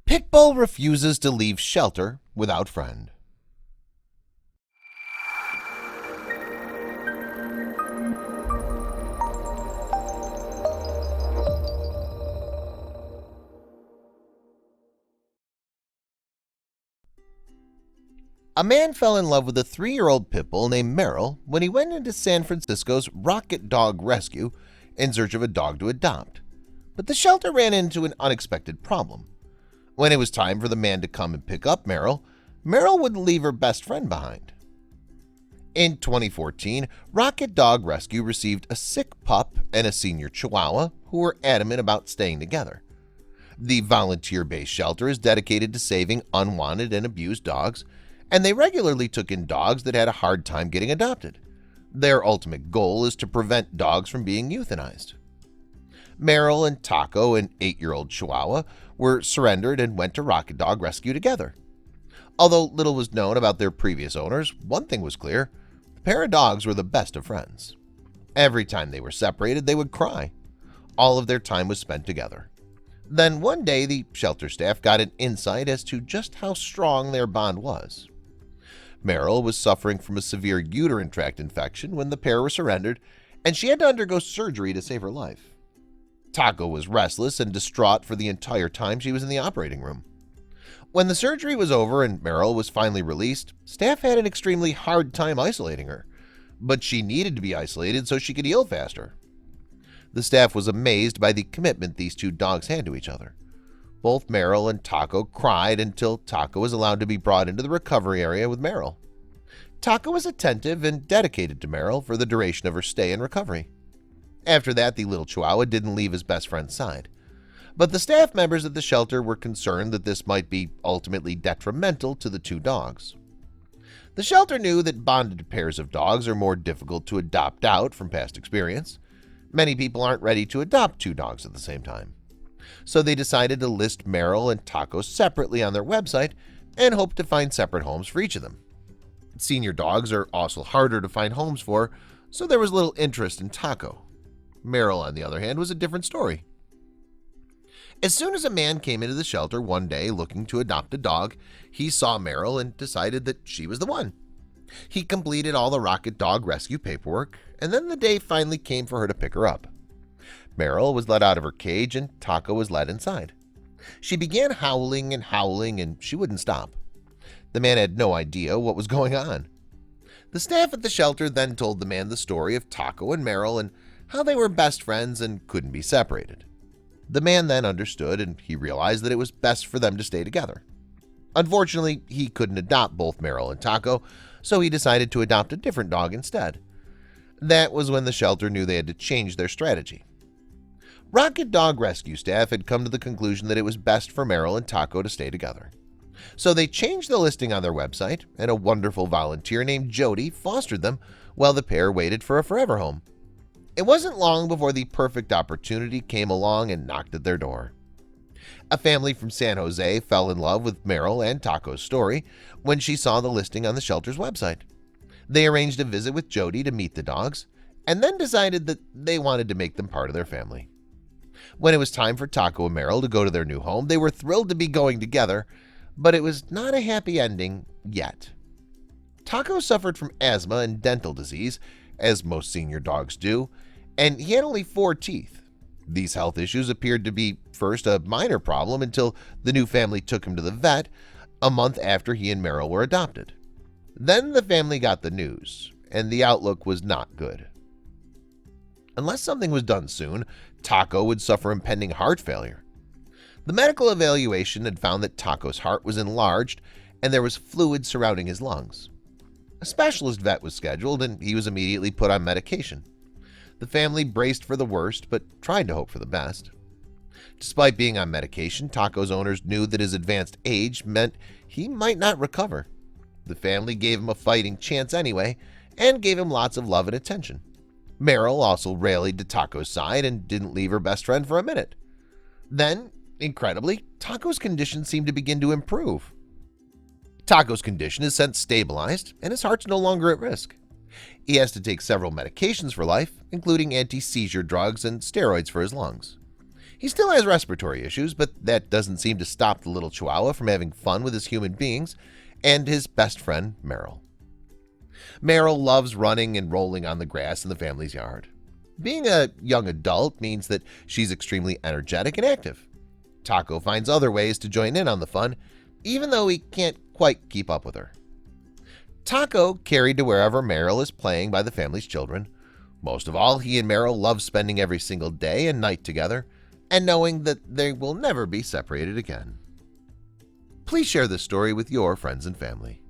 Pitbull refuses to leave shelter without friend. A man fell in love with a 3-year-old pit bull named Merrill when he went into San Francisco's Rocket Dog Rescue in search of a dog to adopt. But the shelter ran into an unexpected problem. When it was time for the man to come and pick up Merrill, Merrill wouldn't leave her best friend behind. In 2014, Rocket Dog Rescue received a sick pup and a senior chihuahua who were adamant about staying together. The volunteer-based shelter is dedicated to saving unwanted and abused dogs, and they regularly took in dogs that had a hard time getting adopted. Their ultimate goal is to prevent dogs from being euthanized. Merrill and Taco, an 8-year-old chihuahua, were surrendered and went to Rocket Dog Rescue together. Although little was known about their previous owners, one thing was clear: the pair of dogs were the best of friends. Every time they were separated, they would cry. All of their time was spent together. Then one day, the shelter staff got an insight as to just how strong their bond was. Merrill was suffering from a severe uterine tract infection when the pair were surrendered, and she had to undergo surgery to save her life. Taco was restless and distraught for the entire time she was in the operating room. When the surgery was over and Merrill was finally released, staff had an extremely hard time isolating her, but she needed to be isolated so she could heal faster. The staff was amazed by the commitment these two dogs had to each other. Both Merrill and Taco cried until Taco was allowed to be brought into the recovery area with Merrill. Taco was attentive and dedicated to Merrill for the duration of her stay in recovery. After that, the little chihuahua didn't leave his best friend's side. But the staff members at the shelter were concerned that this might be ultimately detrimental to the two dogs. The shelter knew that bonded pairs of dogs are more difficult to adopt out from past experience. Many people aren't ready to adopt two dogs at the same time. So they decided to list Merrill and Taco separately on their website and hope to find separate homes for each of them. Senior dogs are also harder to find homes for, so there was little interest in Taco. Merrill, on the other hand, was a different story. As soon as a man came into the shelter one day looking to adopt a dog, he saw Merrill and decided that she was the one. He completed all the Rocket Dog Rescue paperwork, and then the day finally came for her to pick her up. Merrill was let out of her cage and Taco was led inside. She began howling and she wouldn't stop. The man had no idea what was going on. The staff at the shelter then told the man the story of Taco and Merrill and how they were best friends and couldn't be separated. The man then understood and he realized that it was best for them to stay together. Unfortunately, he couldn't adopt both Merrill and Taco, so he decided to adopt a different dog instead. That was when the shelter knew they had to change their strategy. Rocket Dog Rescue staff had come to the conclusion that it was best for Merrill and Taco to stay together. So they changed the listing on their website, and a wonderful volunteer named Jody fostered them while the pair waited for a forever home. It wasn't long before the perfect opportunity came along and knocked at their door. A family from San Jose fell in love with Merrill and Taco's story when she saw the listing on the shelter's website. They arranged a visit with Jody to meet the dogs, and then decided that they wanted to make them part of their family. When it was time for Taco and Merrill to go to their new home, they were thrilled to be going together, but it was not a happy ending yet. Taco suffered from asthma and dental disease, as most senior dogs do, and he had only 4 teeth. These health issues appeared to be first a minor problem until the new family took him to the vet a month after he and Merrill were adopted. Then the family got the news, and the outlook was not good. Unless something was done soon, Taco would suffer impending heart failure. The medical evaluation had found that Taco's heart was enlarged and there was fluid surrounding his lungs. A specialist vet was scheduled and he was immediately put on medication. The family braced for the worst but tried to hope for the best. Despite being on medication, Taco's owners knew that his advanced age meant he might not recover. The family gave him a fighting chance anyway and gave him lots of love and attention. Merrill also rallied to Taco's side and didn't leave her best friend for a minute. Then, incredibly, Taco's condition seemed to begin to improve. Taco's condition is since stabilized and his heart's no longer at risk. He has to take several medications for life, including anti-seizure drugs and steroids for his lungs. He still has respiratory issues, but that doesn't seem to stop the little chihuahua from having fun with his human beings and his best friend, Merrill. Merrill loves running and rolling on the grass in the family's yard. Being a young adult means that she's extremely energetic and active. Taco finds other ways to join in on the fun, even though he can't quite keep up with her. Taco carried to wherever Merrill is playing by the family's children. Most of all, he and Merrill love spending every single day and night together, and knowing that they will never be separated again. Please share this story with your friends and family.